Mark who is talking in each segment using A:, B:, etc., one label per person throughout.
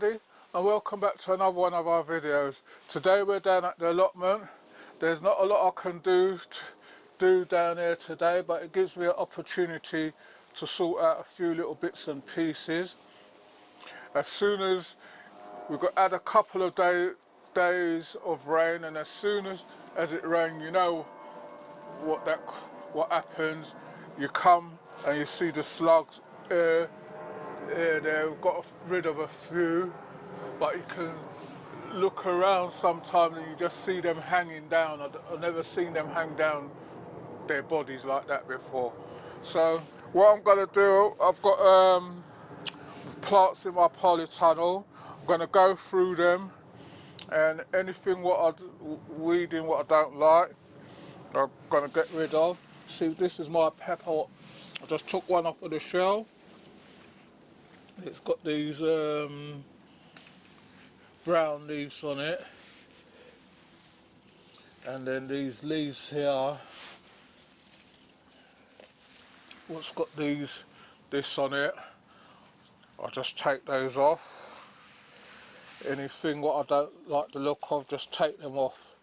A: everybody, and welcome back to another one of our videos. Today we're down at the allotment. There's not a lot I can do down here today, but it gives me an opportunity to sort out a few little bits and pieces. As soon as we've had a couple of days of rain, and as soon as it rains, you know what happens. You come and you see the slugs here. They've got rid of a few, but you can look around sometimes and you just see them hanging down. I've never seen them hang down their bodies like that before. So what I'm going to do, I've got plants in my polytunnel. I'm going to go through them, and anything weeding what I don't like, I'm going to get rid of. See, this is my pepper. I just took one off of the shell. It's got these brown leaves on it, and then these leaves here, what's got this on it, I just take those off. Anything what I don't like the look of, just take them off.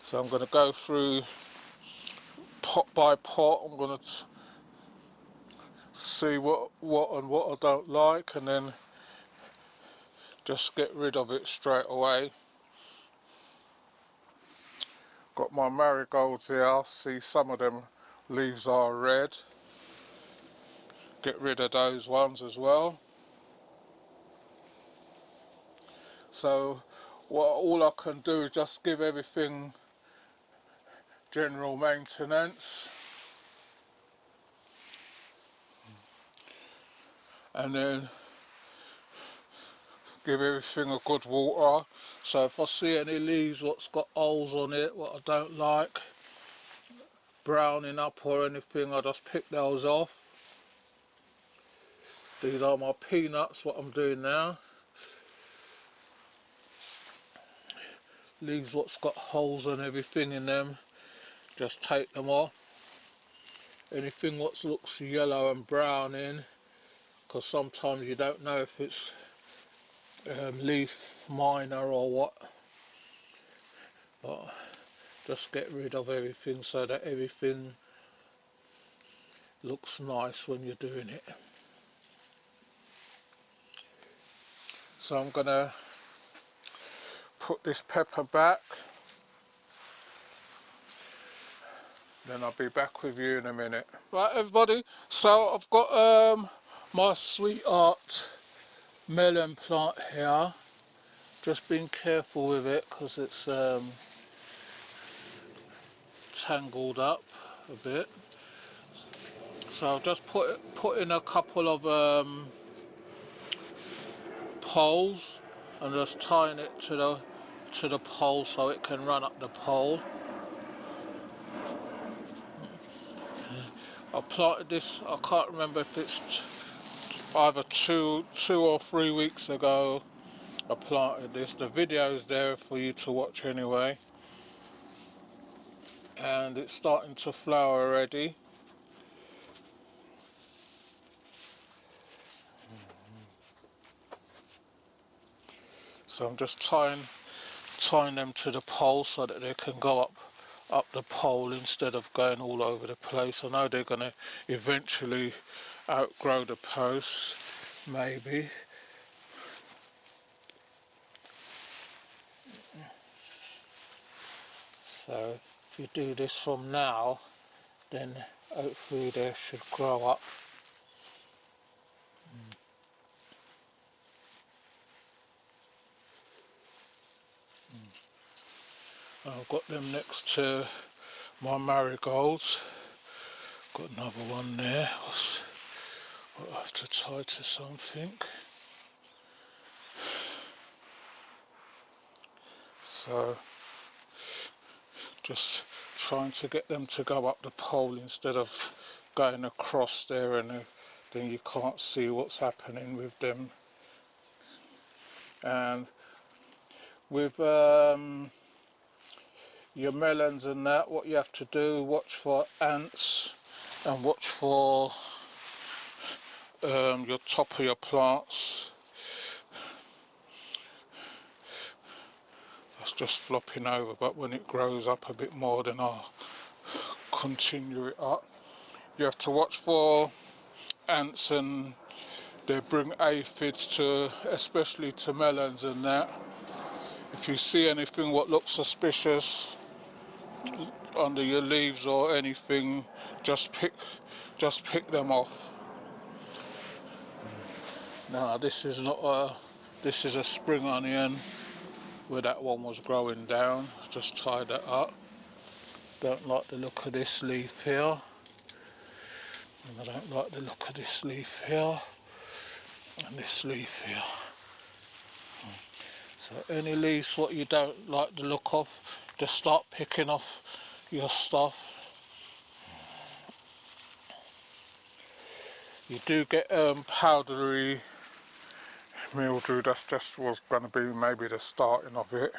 A: So I'm going to go through pot by pot. I'm going to see what I don't like, and then just get rid of it straight away. Got my marigolds here. See, some of them leaves are red. Get rid of those ones as well. So all I can do is just give everything general maintenance, and then give everything a good water. So if I see any leaves what's got holes on it, what I don't like, browning up or anything, I just pick those off. These are my peanuts, what I'm doing now. Leaves what's got holes and everything in them, just take them off. Anything what looks yellow and brown in, because sometimes you don't know if it's leaf miner or what, but just get rid of everything so that everything looks nice when you're doing it. So I'm gonna put this pepper back, then I'll be back with you in a minute. Right everybody, so I've got my sweetheart melon plant here. Just being careful with it because it's tangled up a bit. So I've just put in a couple of poles and just tying it to the pole so it can run up the pole. I planted this, I can't remember if it's either two or 3 weeks ago I planted this. The video's there for you to watch anyway, and it's starting to flower already. So I'm just tying them to the pole so that they can go up the pole instead of going all over the place. I know they're going to eventually outgrow the posts, maybe. So if you do this from now, then hopefully they should grow up. I've got them next to my marigolds. Got another one there. I'll have to tie to something. So just trying to get them to go up the pole instead of going across there, and then you can't see what's happening with them. And with your melons and that, what you have to do, watch for ants and watch for your top of your plants That's just flopping over, but when it grows up a bit more then I'll continue it up. You have to watch for ants, and they bring aphids to, especially to melons and that. If you see anything what looks suspicious under your leaves or anything, just pick them off. Now this is not a, this is a spring onion where that one was growing down. Just tie that up. Don't like the look of this leaf here, and I don't like the look of this leaf here and this leaf here. So any leaves what you don't like the look of, just start picking off your stuff. You do get powdery mildew. That's just was going to be maybe the starting of it.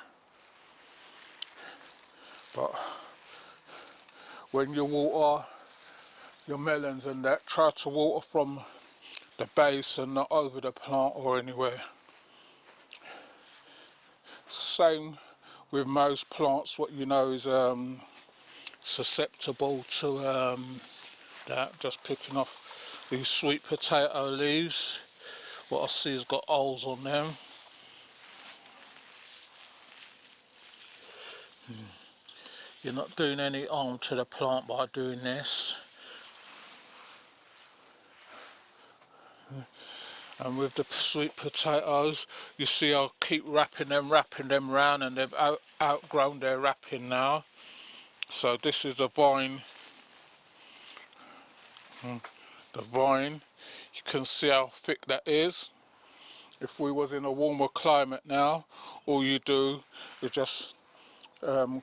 A: But when you water your melons and that, try to water from the base and not over the plant or anywhere. Same with most plants, what you know is susceptible to that. Just picking off these sweet potato leaves, what I see has got holes on them. You're not doing any harm to the plant by doing this. And with the sweet potatoes, you see I'll keep wrapping them round, and they've outgrown their wrapping now. So this is the vine. The vine, you can see how thick that is. If we was in a warmer climate now, all you do is just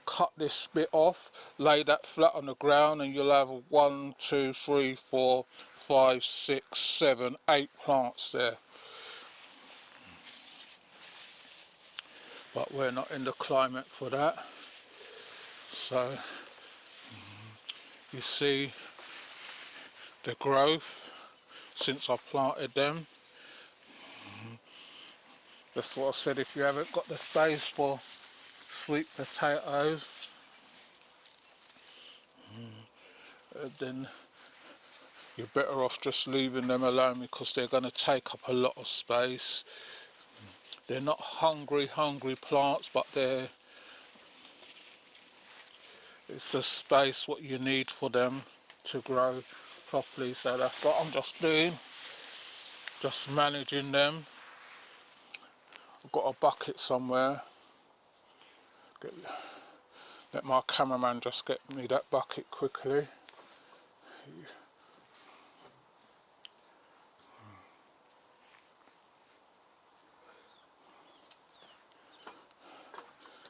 A: cut this bit off, lay that flat on the ground, and you'll have 1, 2, 3, 4, 5, 6, 7, 8 plants there. But we're not in the climate for that. So you see the growth since I planted them. That's what I said, if you haven't got the space for sweet potatoes, then you're better off just leaving them alone, because they're going to take up a lot of space. They're not hungry plants, but it's the space what you need for them to grow properly. So that's what I'm just doing, just managing them. I've got a bucket somewhere. Let my cameraman just get me that bucket quickly.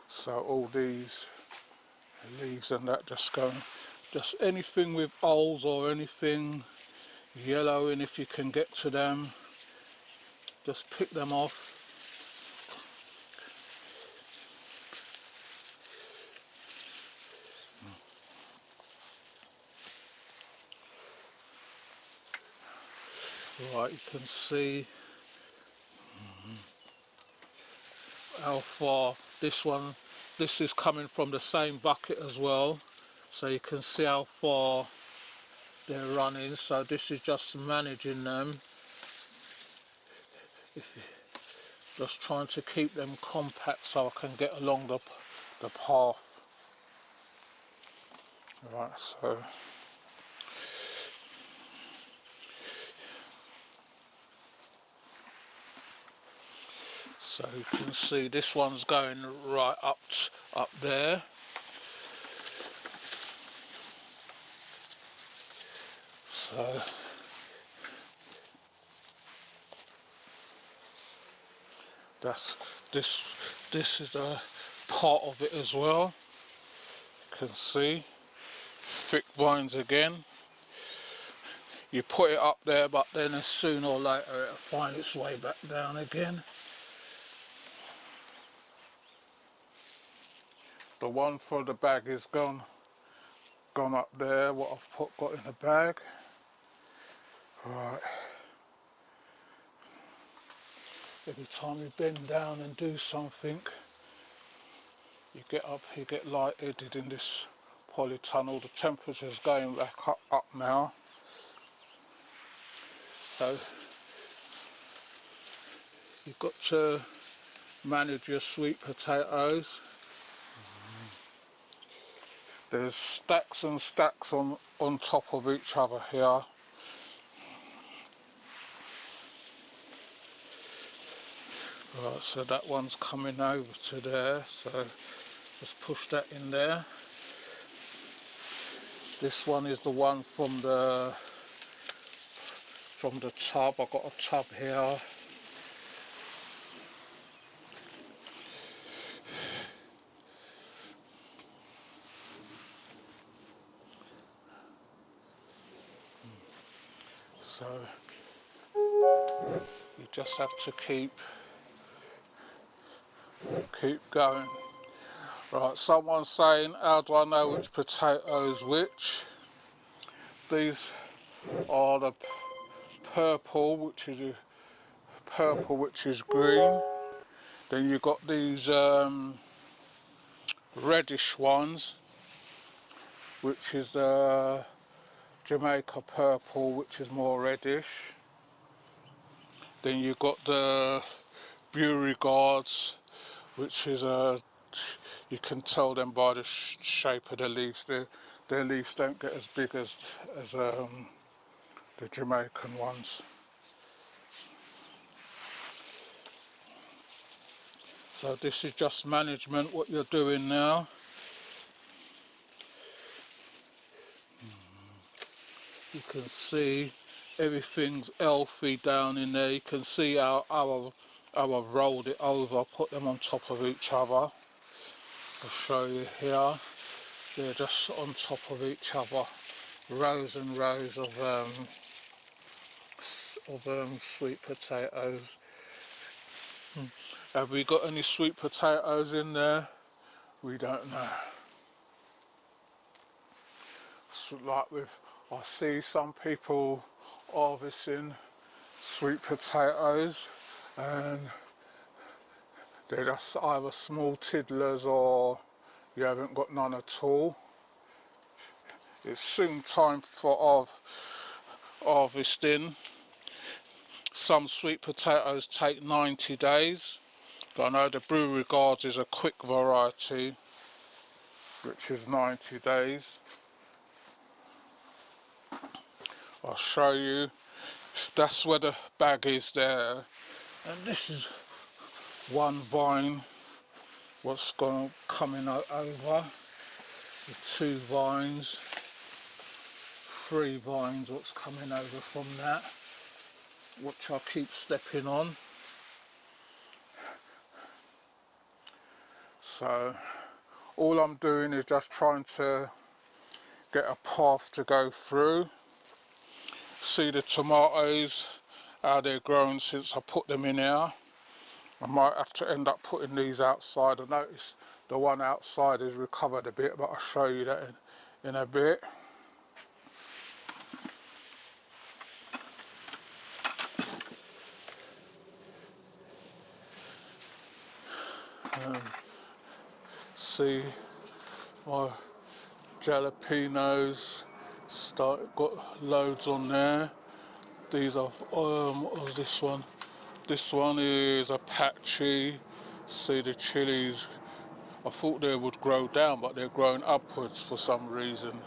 A: So all these leaves and that just go, just anything with holes or anything yellowing, if you can get to them, just pick them off. Right, you can see how far this is coming from the same bucket as well, so you can see how far they're running. So this is just managing them, just trying to keep them compact so I can get along the path. Right, so you can see this one's going right up there. So that's this is a part of it as well. You can see thick vines again. You put it up there, but then sooner or later it'll find its way back down again. The one for the bag is gone up there, what I've got in the bag. Right. Every time you bend down and do something, You get up, you get lightheaded in this polytunnel. The temperature's going back up now. So you've got to manage your sweet potatoes. There's stacks and stacks on top of each other here. Right, so that one's coming over to there, so let's push that in there. This one is the one from the tub. I've got a tub here. So you just have to keep going. Right, someone's saying, how do I know which potatoes which? These are the purple, which is green. Then you've got these reddish ones, which is Jamaica purple, which is more reddish. Then you've got the Beauregards, which is you can tell them by the shape of the leaves. Their leaves don't get as big as the Jamaican ones. So this is just management, what you're doing now. You can see everything's healthy down in there. You can see how I've rolled it over, put them on top of each other. I'll show you here. They're just on top of each other. Rows and rows of sweet potatoes. Have we got any sweet potatoes in there? We don't know. So I see some people harvesting sweet potatoes and they're just either small tiddlers or you haven't got none at all. It's soon time for harvesting. Some sweet potatoes take 90 days, but I know the Beauregards is a quick variety, which is 90 days. I'll show you. That's where the bag is there. And this is one vine, what's coming over. The 2 vines, 3 vines, what's coming over from that, which I keep stepping on. So all I'm doing is just trying to get a path to go through. See the tomatoes, how they're grown since I put them in here. I might have to end up putting these outside. I noticed the one outside is recovered a bit, but I'll show you that in a bit. See my jalapenos, got loads on there. These are, what was this one? This one is Apache. See the chilies. I thought they would grow down, but they're growing upwards for some reason.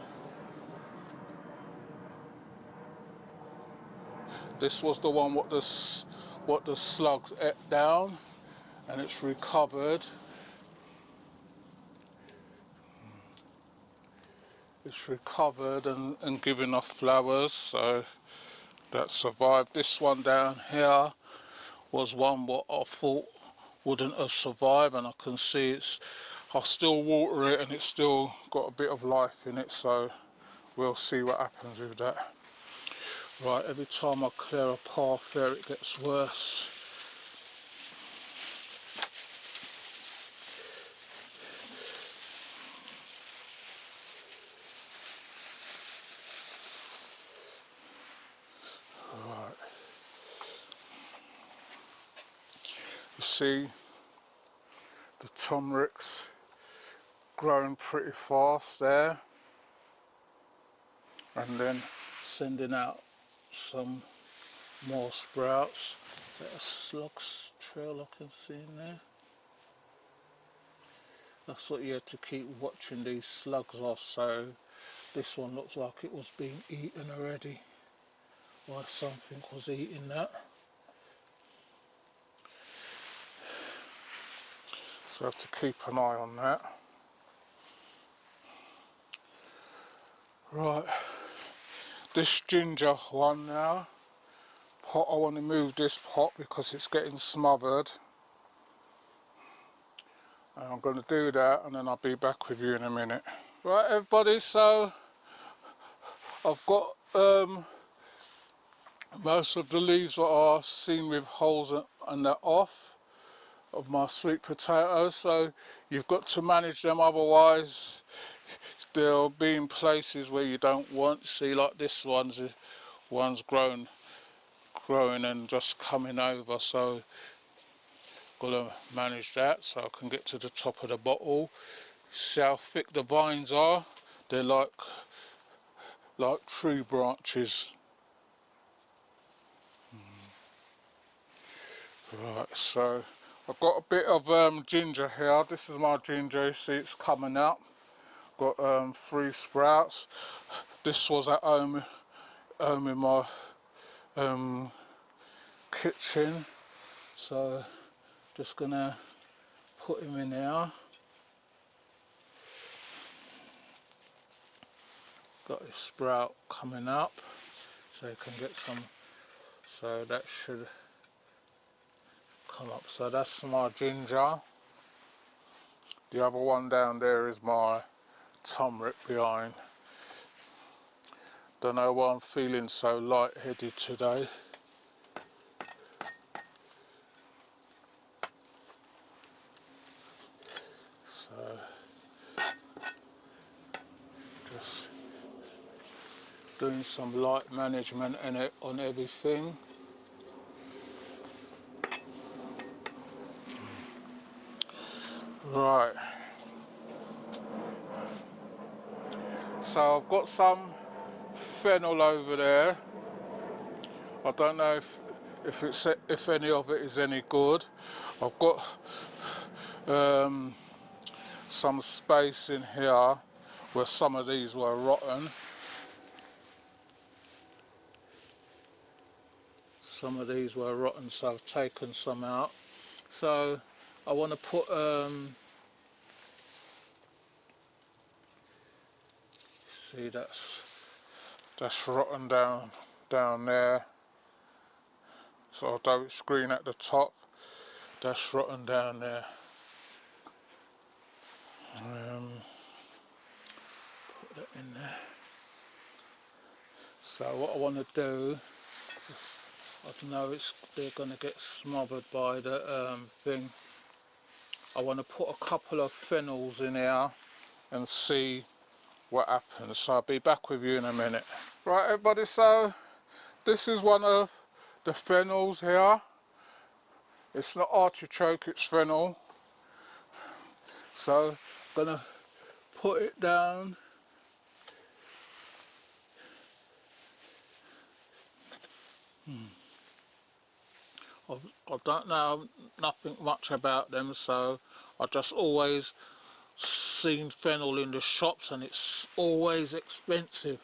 A: This was the one what the slugs ate down, and it's recovered. It's recovered and giving off flowers, so that survived. This one down here was one what I thought wouldn't have survived, and I can see I still water it and it's still got a bit of life in it, so we'll see what happens with that. Right, every time I clear a path there it gets worse. Right. You see the turmerics, growing pretty fast there, and then sending out some more sprouts. Is that a slug's trail I can see in there? That's what you had to keep watching these slugs off. So this one looks like it was being eaten already, or something was eating that. So I have to keep an eye on that. Right, this ginger one now, pot, I want to move this pot because it's getting smothered. And I'm going to do that and then I'll be back with you in a minute. Right everybody, so I've got most of the leaves that are seen with holes and that off of my sweet potatoes, so you've got to manage them, otherwise they'll be in places where you don't want. See, like this one's growing and just coming over, so got to manage that so I can get to the top of the bottle. See how thick the vines are? They're like tree branches. Right, so I've got a bit of ginger here. This is my ginger, you see it's coming up. Got 3 sprouts. This was at home in my kitchen, so just gonna put him in there. Got his sprout coming up, so you can get some, so that should come up. So that's my ginger. The other one down there is my turmeric behind. Don't know why I'm feeling so light-headed today. So just doing some light management in it on everything. Right. So I've got some fennel over there. I don't know if any of it is any good. I've got some space in here where some of these were rotten. Some of these were rotten, so I've taken some out. So I want to put see, that's rotten down there. So although it's green at the top, that's rotten down there. Put that in there. So what I want to do, I know they're going to get smothered by the thing. I want to put a couple of fennels in here and see what happens. So I'll be back with you in a minute. Right everybody, so this is one of the fennels here. It's not artichoke, it's fennel. So I'm going to put it down. I don't know nothing much about them, so I just always seen fennel in the shops and it's always expensive.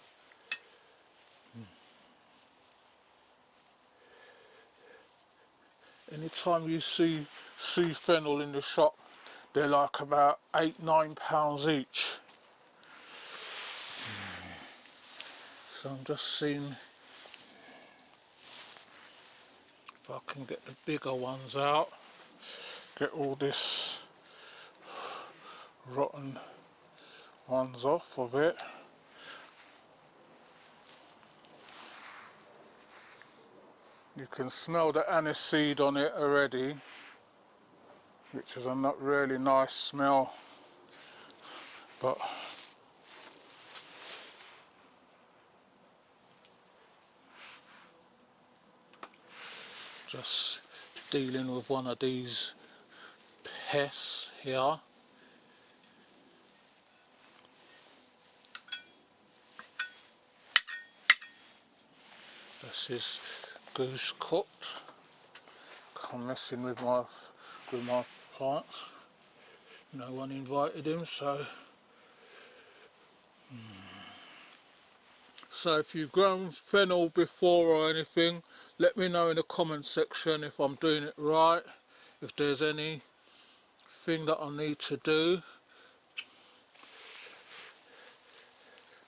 A: Anytime you see fennel in the shop, they're like about £8–9 each. So I'm just seeing if I can get the bigger ones out, get all this rotten ones off of it. You can smell the aniseed on it already, which is a not really nice smell, but just dealing with one of these pests here. This is goose cooked. Come messing with my plants. No one invited him, so. So if you've grown fennel before or anything, let me know in the comment section if I'm doing it right, if there's anything that I need to do.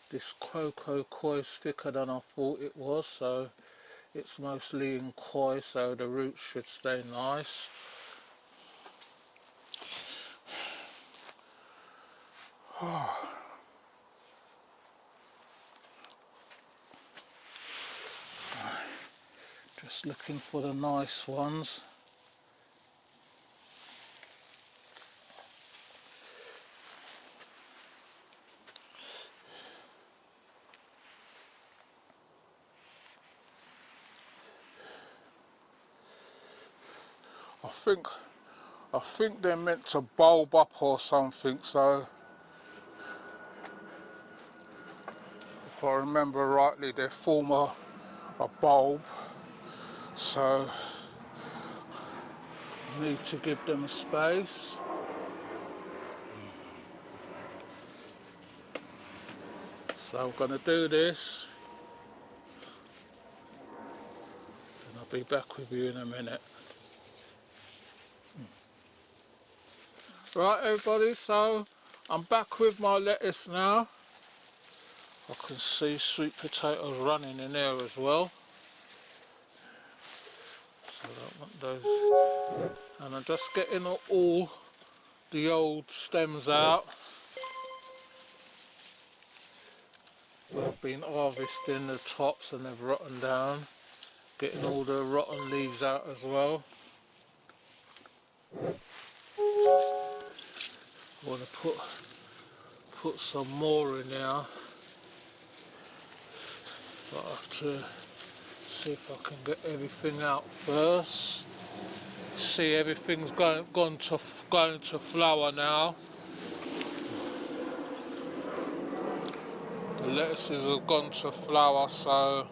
A: This cocoa coir is thicker than I thought it was, so it's mostly in coir, so the roots should stay nice. Just looking for the nice ones. I think they're meant to bulb up or something, so if I remember rightly they form a bulb, so I need to give them space. So I'm going to do this and I'll be back with you in a minute. Right everybody, so I'm back with my lettuce now. I can see sweet potatoes running in there as well. So I don't want those. And I'm just getting all the old stems out. I've been harvesting the tops and they've rotten down. Getting all the rotten leaves out as well. I want to put some more in there. But I have to see if I can get everything out first. See, everything's going to flower now. The lettuces have gone to flower, so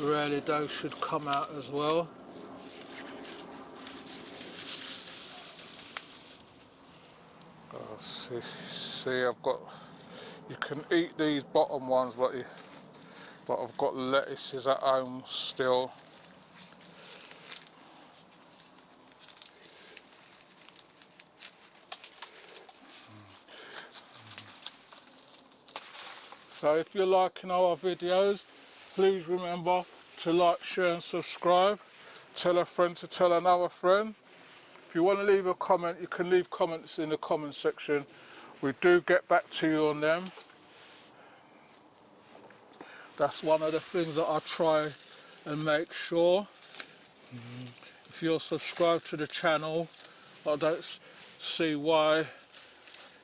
A: really those should come out as well. Oh, see, I've got. You can eat these bottom ones, but I've got lettuces at home still. So if you're liking our videos, please remember to like, share and subscribe. Tell a friend to tell another friend. If you want to leave a comment, you can leave comments in the comment section. We do get back to you on them. That's one of the things that I try and make sure. If you're subscribed to the channel, I don't see why,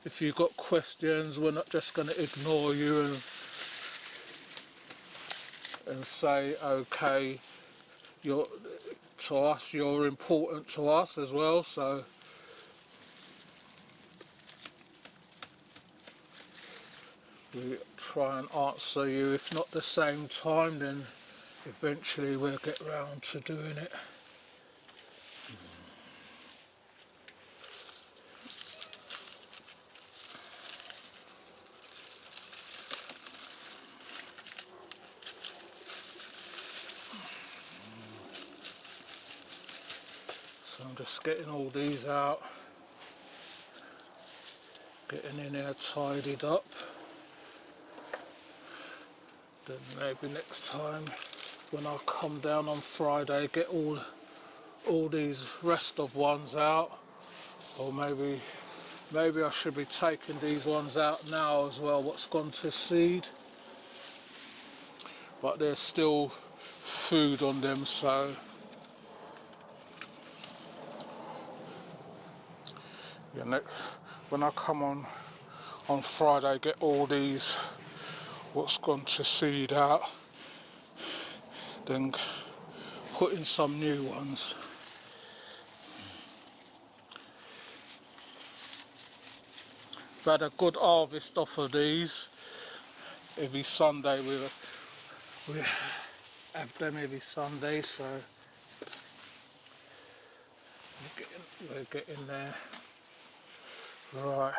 A: if you've got questions, we're not just going to ignore you and say, okay, you're important to us as well, so we try and answer you. If not the same time, then eventually we'll get round to doing it. So I'm just getting all these out, getting in there tidied up. Then maybe next time when I come down on Friday, get all these rest of ones out, or maybe I should be taking these ones out now as well, what's gone to seed, but there's still food on them, so yeah, when I come on Friday, get all these what's gone to seed out, then put in some new ones. We've had a good harvest off of these. Every Sunday We have them every Sunday, so we're getting there. Right.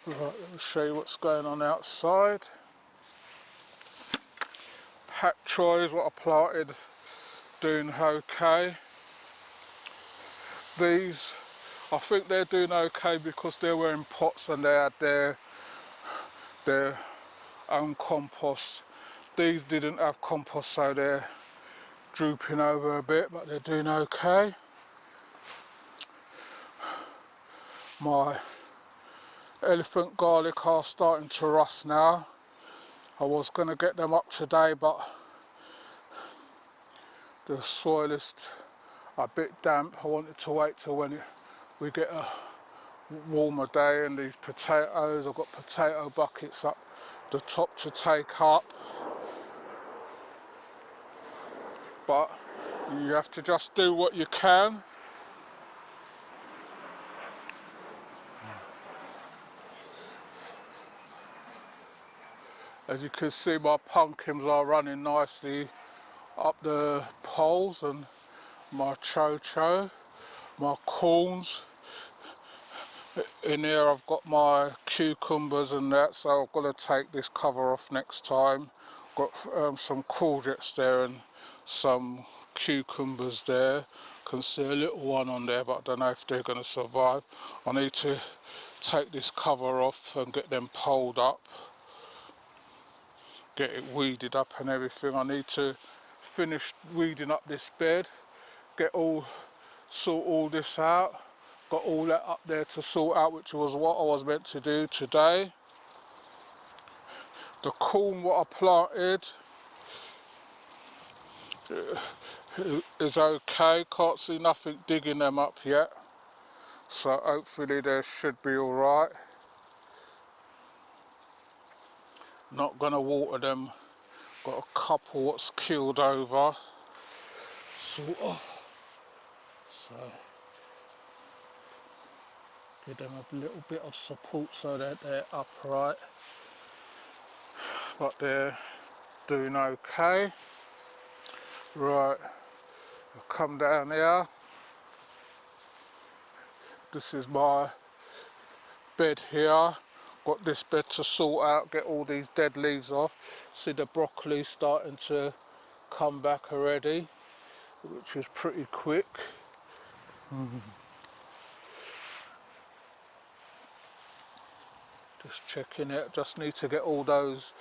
A: Right, let me show you what's going on outside. Patchoy is what I planted, doing okay. These, I think they're doing okay because they were in pots and they had their own compost. These didn't have compost, so they're drooping over a bit, but they're doing okay. My elephant garlic are starting to rust now. I was going to get them up today, but the soil is a bit damp. I wanted to wait till when we get a warmer day. And these potatoes, I've got potato buckets up the top to take up, but you have to just do what you can. As you can see, my pumpkins are running nicely up the poles, and my cho-cho, my corns. In here I've got my cucumbers and that, so I've got to take this cover off next time. Got some courgettes there and some cucumbers there. Can see a little one on there, but I don't know if they're going to survive. I need to take this cover off and get them poled up, get it weeded up and everything. I need to finish weeding up this bed, sort all this out. Got all that up there to sort out, which was what I was meant to do today. The corn what I planted is okay. Can't see nothing digging them up yet, so hopefully they should be all right. Not gonna water them. Got a couple what's keeled over, sort of. So give them a little bit of support so that they're upright, but they're doing okay. Right, I'll come down here. This is my bed here. Got this bed to sort out, get all these dead leaves off. See the broccoli starting to come back already, which is pretty quick. Just checking it, just need to get all those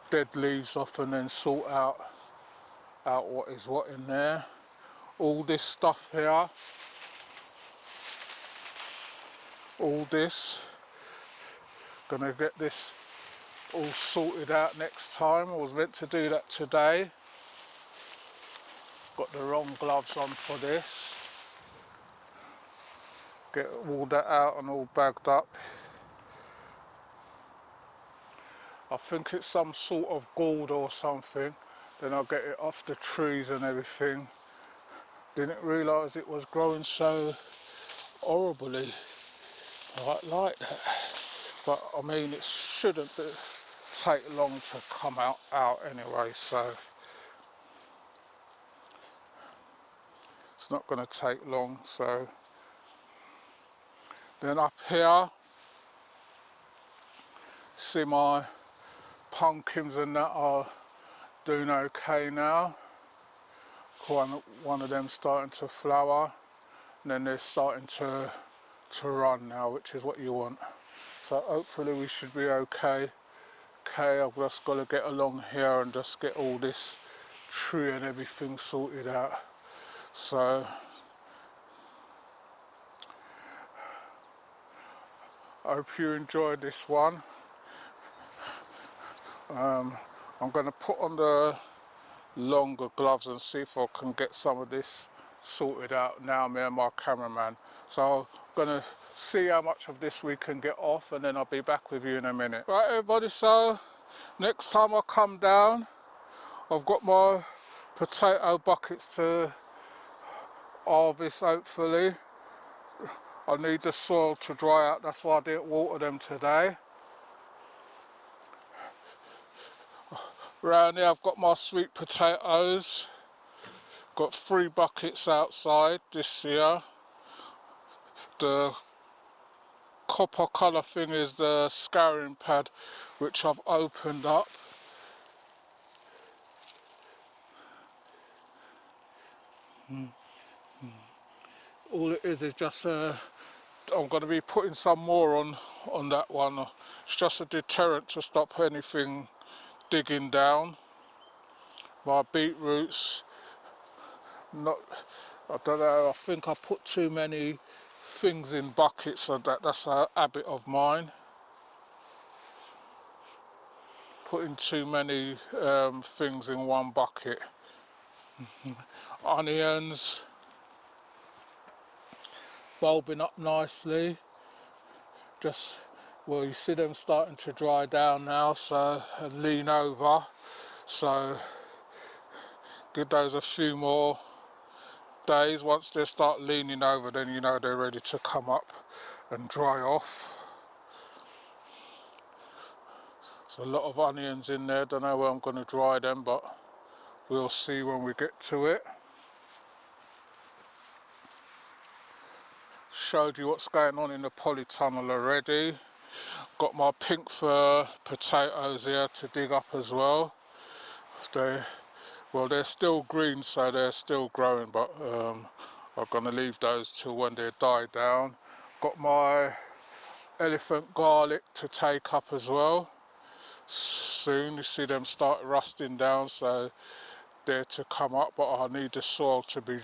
A: dead leaves off and then sort out what is what in there. All this stuff here, all this, gonna get this all sorted out next time. I was meant to do that today. Got the wrong gloves on for this. Get all that out and all bagged up. I think it's some sort of gourd or something. Then I'll get it off the trees and everything. Didn't realise it was growing so horribly like that. But I mean, it shouldn't take long to come out anyway, so it's not going to take long. So then up here, see my pumpkins and that are doing okay now. One of them starting to flower, and then they're starting to run now, which is what you want. So hopefully we should be okay. I've just got to get along here and just get all this tree and everything sorted out. So I hope you enjoyed this one. I'm going to put on the longer gloves and see if I can get some of this sorted out now, me and my cameraman. So I'm going to see how much of this we can get off, and then I'll be back with you in a minute. Right everybody, so next time I come down, I've got my potato buckets to harvest hopefully. I need the soil to dry out, that's why I didn't water them today. Round here I've got my sweet potatoes. Got 3 buckets outside this year. The copper colour thing is the scouring pad, which I've opened up. All it is just I'm going to be putting some more on that one. It's just a deterrent to stop anything digging down. My beetroots, not, I don't know, I think I put too many things in buckets, so that's a habit of mine. Putting too many things in one bucket. Onions, bulbing up nicely. Just, well, you see them starting to dry down now, so and lean over. So give those a few more days. Once they start leaning over, then you know they're ready to come up and dry off. There's a lot of onions in there. Don't know where I'm going to dry them, but we'll see when we get to it. Showed you what's going on in the polytunnel already. Got my pink fir potatoes here to dig up as well. They're still green, so they're still growing, but I'm going to leave those till when they die down. Got my elephant garlic to take up as well. Soon you see them start rusting down, so they're to come up, but I need the soil to be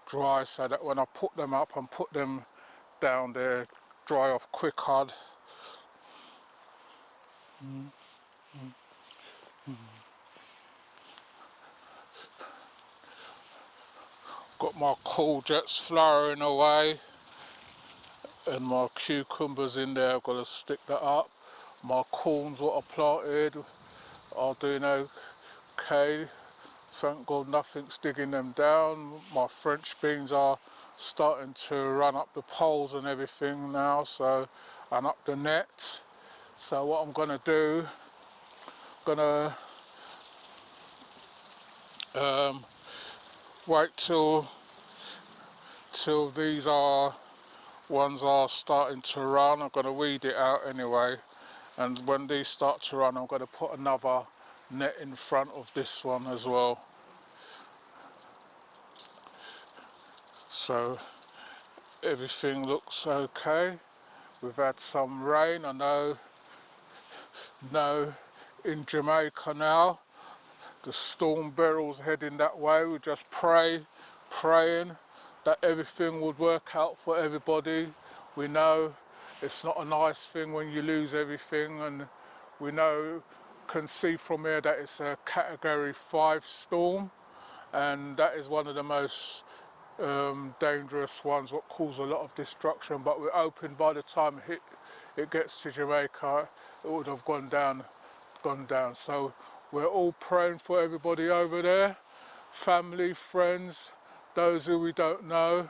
A: dry so that when I put them up and put them down, they dry off quicker. Got my courgettes flowering away and my cucumbers in there. I've got to stick that up. My corns, what I planted, are doing okay. Thank God nothing's digging them down. My French beans are starting to run up the poles and everything now, so, and up the net. So what I'm going to do, I'm going to wait till these ones are starting to run. I'm going to weed it out anyway, and when these start to run, I'm going to put another net in front of this one as well. So everything looks okay. We've had some rain, I know in Jamaica now. The storm barrel's heading that way. We just praying that everything would work out for everybody. We know it's not a nice thing when you lose everything, and we can see from here that it's a Category 5 storm, and that is one of the most dangerous ones, what cause a lot of destruction. But we're hoping by the time it gets to Jamaica, it would have gone down. So we're all praying for everybody over there, family, friends, those who we don't know.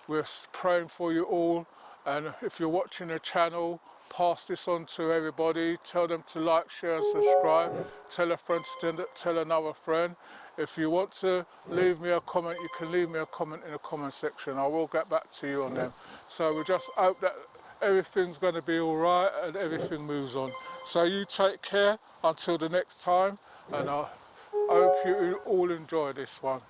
A: We're praying for you all, and if you're watching the channel, pass this on to everybody. Tell them to like, share and subscribe. Tell a friend to tell another friend. If you want to leave me a comment, you can leave me a comment in the comment section. I will get back to you on them. So we just hope that everything's going to be all right and everything moves on. So you take care until the next time, and I hope you all enjoy this one.